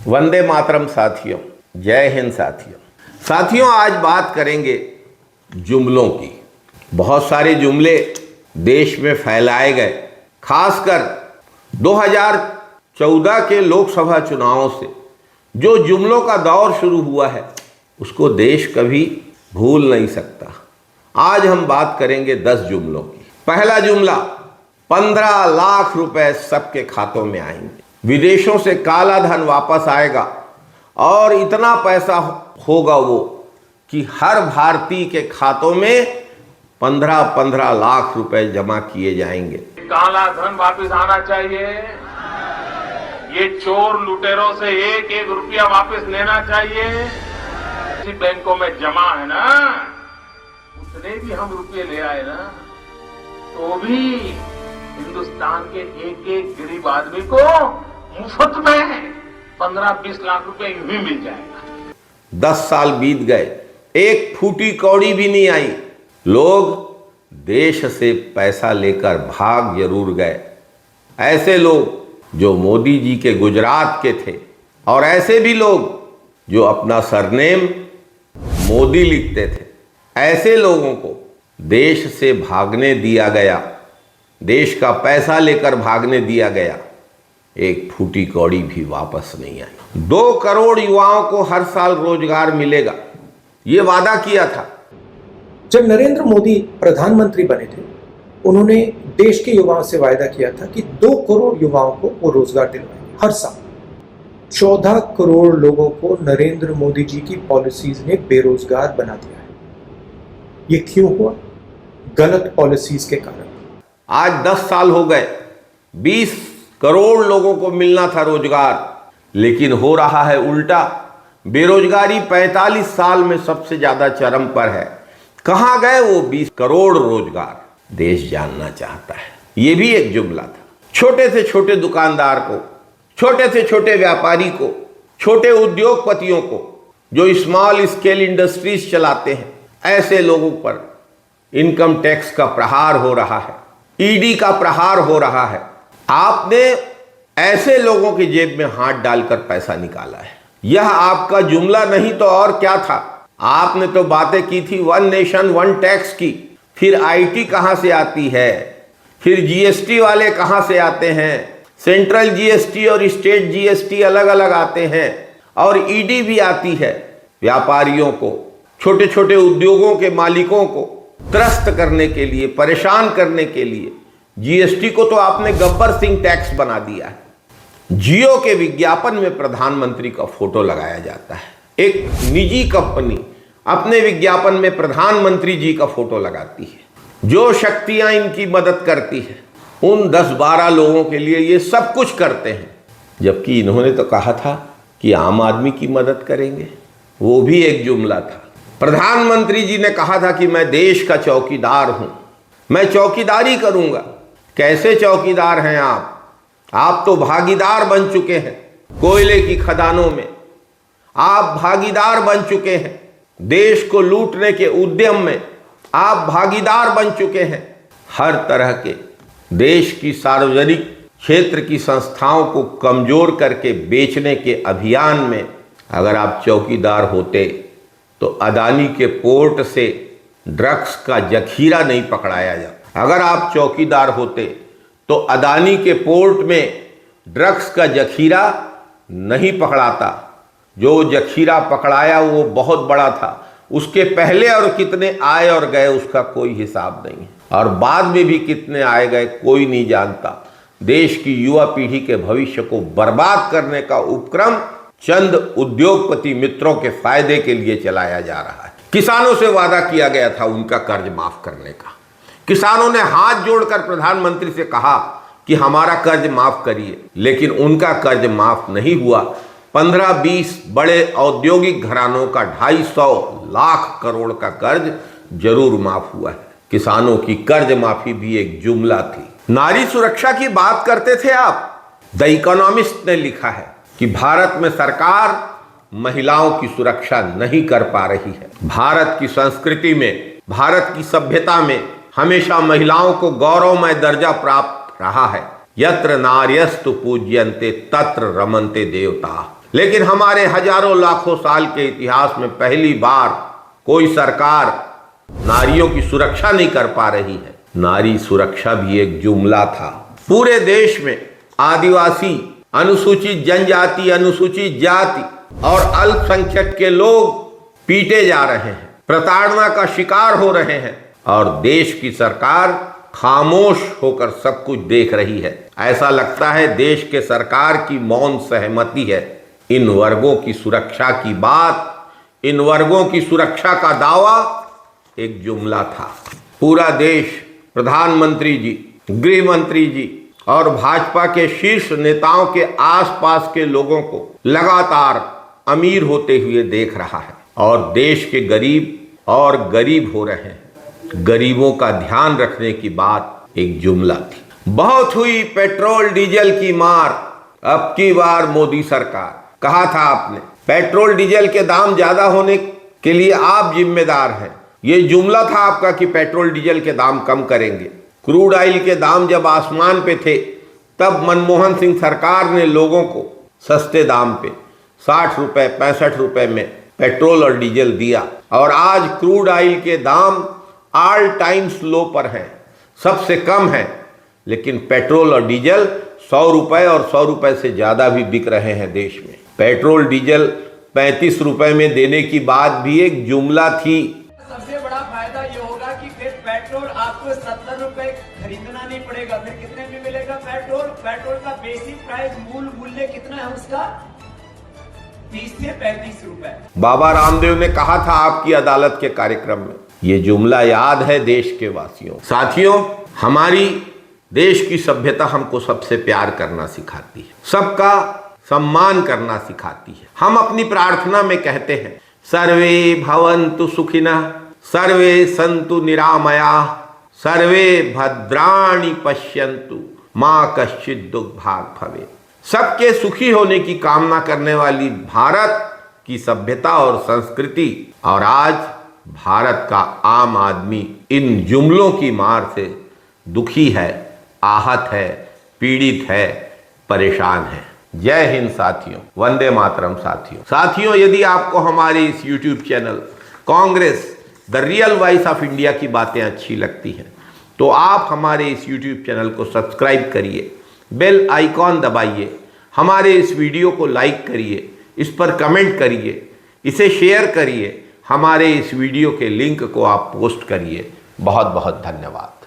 वंदे मातरम साथियों, जय हिंद साथियों, आज बात करेंगे जुमलों की। बहुत सारे जुमले देश में फैलाए गए, खासकर 2014 के लोकसभा चुनावों से जो जुमलों का दौर शुरू हुआ है उसको देश कभी भूल नहीं सकता। आज हम बात करेंगे 10 जुमलों की। पहला जुमला, 15 लाख रुपए सबके खातों में आएंगे। विदेशों से काला धन वापस आएगा और इतना पैसा होगा वो कि हर भारतीय के खातों में 15-15 लाख रुपए जमा किए जाएंगे। काला धन वापस आना चाहिए। ये चोर लुटेरों से एक एक रुपया वापस लेना चाहिए। जिस बैंकों में जमा है ना, उतने भी हम रुपये ले आए ना, तो भी हिंदुस्तान के एक एक गरीब आदमी को मुफ्त में 15-20 लाख रुपए यूं ही मिल जाएगा। 10 साल बीत गए, एक फूटी कौड़ी भी नहीं आई। लोग देश से पैसा लेकर भाग जरूर गए। ऐसे लोग जो मोदी जी के गुजरात के थे और ऐसे भी लोग जो अपना सरनेम मोदी लिखते थे, ऐसे लोगों को देश से भागने दिया गया, देश का पैसा लेकर भागने दिया गया। एक फूटी कौड़ी भी वापस नहीं आई। 2 करोड़ युवाओं को हर साल रोजगार मिलेगा, ये वादा किया था। जब नरेंद्र मोदी प्रधानमंत्री बने थे, उन्होंने देश के युवाओं से वायदा किया था कि 2 करोड़ युवाओं को वो रोजगार दिलवाएंगे हर साल। 14 करोड़ लोगों को नरेंद्र मोदी जी की पॉलिसीज ने बेरोजगार बना दिया है। ये क्यों हुआ? गलत पॉलिसीज के कारण। आज 10 साल हो गए, 20 करोड़ लोगों को मिलना था रोजगार, लेकिन हो रहा है उल्टा। बेरोजगारी 45 साल में सबसे ज्यादा चरम पर है। कहां गए वो 20 करोड़ रोजगार? देश जानना चाहता है। ये भी एक जुमला था। छोटे से छोटे दुकानदार को, छोटे से छोटे व्यापारी को, छोटे उद्योगपतियों को जो स्मॉल स्केल इंडस्ट्रीज चलाते हैं, ऐसे लोगों पर इनकम टैक्स का प्रहार हो रहा है, ईडी का प्रहार हो रहा है। आपने ऐसे लोगों की जेब में हाथ डालकर पैसा निकाला है। यह आपका जुमला नहीं तो और क्या था? आपने तो बातें की थी 1 नेशन 1 टैक्स की। फिर आईटी कहां से आती है? फिर जीएसटी वाले कहां से आते हैं? सेंट्रल जीएसटी और स्टेट जीएसटी अलग अलग आते हैं, और ईडी भी आती है। व्यापारियों को, छोटे छोटे उद्योगों के मालिकों को त्रस्त करने के लिए, परेशान करने के लिए जीएसटी को तो आपने गब्बर सिंह टैक्स बना दिया है। जियो के विज्ञापन में प्रधानमंत्री का फोटो लगाया जाता है। एक निजी कंपनी अपने विज्ञापन में प्रधानमंत्री जी का फोटो लगाती है। जो शक्तियां इनकी मदद करती है, उन 10-12 लोगों के लिए ये सब कुछ करते हैं, जबकि इन्होंने तो कहा था कि आम आदमी की मदद करेंगे। वो भी एक जुमला था। प्रधानमंत्री जी ने कहा था कि मैं देश का चौकीदार हूं, मैं चौकीदारी करूंगा। कैसे चौकीदार हैं आप? आप तो भागीदार बन चुके हैं। कोयले की खदानों में आप भागीदार बन चुके हैं। देश को लूटने के उद्यम में आप भागीदार बन चुके हैं। हर तरह के देश की सार्वजनिक क्षेत्र की संस्थाओं को कमजोर करके बेचने के अभियान में अगर आप चौकीदार होते तो अदानी के पोर्ट से ड्रग्स का जखीरा नहीं पकड़ाया जाता। अगर आप चौकीदार होते तो अदानी के पोर्ट में ड्रग्स का जखीरा नहीं पकड़ाता। जो जखीरा पकड़ाया वो बहुत बड़ा था। उसके पहले और कितने आए और गए उसका कोई हिसाब नहीं है, और बाद में भी कितने आए गए कोई नहीं जानता। देश की युवा पीढ़ी के भविष्य को बर्बाद करने का उपक्रम चंद उद्योगपति मित्रों के फायदे के लिए चलाया जा रहा है। किसानों से वादा किया गया था उनका कर्ज माफ करने का। किसानों ने हाथ जोड़कर प्रधानमंत्री से कहा कि हमारा कर्ज माफ करिए, लेकिन उनका कर्ज माफ नहीं हुआ। 15-20 बड़े औद्योगिक घरानों का 250 लाख करोड़ का कर्ज जरूर माफ हुआ है। किसानों की कर्ज माफी भी एक जुमला थी। नारी सुरक्षा की बात करते थे आप। द इकोनॉमिस्ट ने लिखा है कि भारत में सरकार महिलाओं की सुरक्षा नहीं कर पा रही है। भारत की संस्कृति में, भारत की सभ्यता में हमेशा महिलाओं को गौरवमय दर्जा प्राप्त रहा है। यत्र नार्यस्तु पूज्यन्ते तत्र रमन्ते देवता। लेकिन हमारे हजारों लाखों साल के इतिहास में पहली बार कोई सरकार नारियों की सुरक्षा नहीं कर पा रही है। नारी सुरक्षा भी एक जुमला था। पूरे देश में आदिवासी, अनुसूचित जनजाति, अनुसूचित जाति और अल्पसंख्यक के लोग पीटे जा रहे हैं, प्रताड़ना का शिकार हो रहे हैं और देश की सरकार खामोश होकर सब कुछ देख रही है। ऐसा लगता है देश के सरकार की मौन सहमति है। इन वर्गों की सुरक्षा की बात, इन वर्गों की सुरक्षा का दावा एक जुमला था। पूरा देश प्रधानमंत्री जी, गृह मंत्री जी और भाजपा के शीर्ष नेताओं के आसपास के लोगों को लगातार अमीर होते हुए देख रहा है और देश के गरीब और गरीब हो रहे हैं। गरीबों का ध्यान रखने की बात एक जुमला थी। बहुत हुई पेट्रोल डीजल की मार, अब की बार मोदी सरकार। कहा था आपने पेट्रोल डीजल के दाम ज्यादा होने के लिए आप जिम्मेदार हैं। ये जुमला था आपका कि पेट्रोल डीजल के दाम कम करेंगे। क्रूड ऑयल के दाम जब आसमान पे थे तब मनमोहन सिंह सरकार ने लोगों को सस्ते दाम पे 60 रुपए 65 रुपए में पेट्रोल और डीजल दिया और आज क्रूड ऑयल के दाम ऑल टाइम लो पर हैं, सबसे कम है। लेकिन पेट्रोल और डीजल 100 रुपए और 100 रुपए से ज़्यादा भी बिक रहे हैं देश में। पेट्रोल डीजल 35 रुपए में देने की बात भी एक जुमला थी। सबसे बड़ा फायदा ये होगा कि फिर पेट्रोल आपको 70 रुपए खरीदना नहीं पड़ेगा। फिर कितने में मिलेगा पेट्रोल? पेट्रोल का बेसिक प्राइस मूल मूल्य कितना है उसका? 30 से 35 रुपए। बाबा रामदेव ने कहा था आपकी अदालत के कार्यक्रम में। ये जुमला याद है देश के वासियों। साथियों, हमारी देश की सभ्यता हमको सबसे प्यार करना सिखाती है, सबका सम्मान करना सिखाती है। हम अपनी प्रार्थना में कहते हैं सर्वे भवन्तु सुखिनः, सर्वे सन्तु निरामयाः, सर्वे भद्राणि पश्यन्तु, मा कश्चित् दुर्भाग् भवेत्। सबके सुखी होने की कामना करने वाली भारत की सभ्यता और संस्कृति, और आज भारत का आम आदमी इन जुमलों की मार से दुखी है, आहत है, पीड़ित है, परेशान है। जय हिंद साथियों, वंदे मातरम साथियों, यदि आपको हमारे इस YouTube channel Congress the real voice of India की बातें अच्छी लगती हैं तो आप हमारे इस YouTube चैनल को सब्सक्राइब करिए, बेल आइकॉन दबाइए, हमारे इस वीडियो को लाइक करिए, इस पर कमेंट करिए, इसे शेयर करिए, हमारे इस वीडियो के लिंक को आप पोस्ट करिए। बहुत बहुत धन्यवाद।